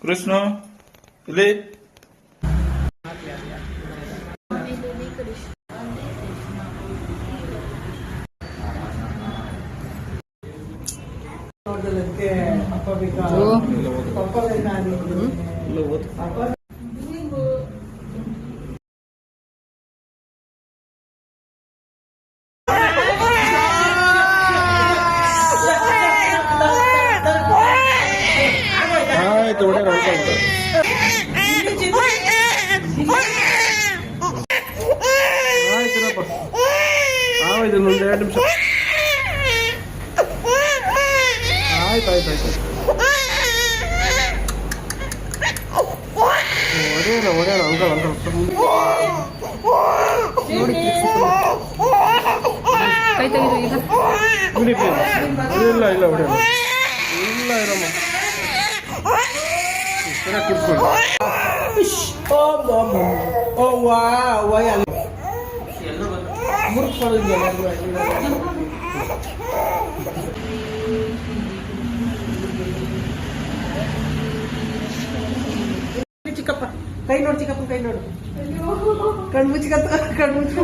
ಕೃಷ್ಣ ಇಲ್ಲಿ ಅಪ್ಪ ಬೇಕಾ ಪಪ್ಪ ಬೇಕಾ ಆಯ್ತು ಒಳ್ಳೆ ಆಯ್ತು ಆಯ್ತು ಒಂದು 2 ನಿಮಿಷ ಆಯ್ತು ಆಯ್ತು ಆಯ್ತು ಹೊಡೆಯೋಣ ಅಂಕಲ್ ಅಂಕಲ್ ಇಲ್ಲ ಇಲ್ಲ ಹೊಡೆಯೋಣ ಇಲ್ಲ ಇರಮ್ಮ ಕೂತ್ಕೊಳ್ಳಿ ಓ ವಾ ವಯ ಮುರ್ಕೊಳ್ಳೋದಿಲ್ಲ ಚಿಕ್ಕಪ್ಪ ಕೈ ನೋಡು ಚಿಕ್ಕಪ್ಪ ಕೈ ನೋಡು ಕಣ್ಮುಚ್ಚಿಕತ್ತ ಕಣ್ಮುಚ್ಚಿಕ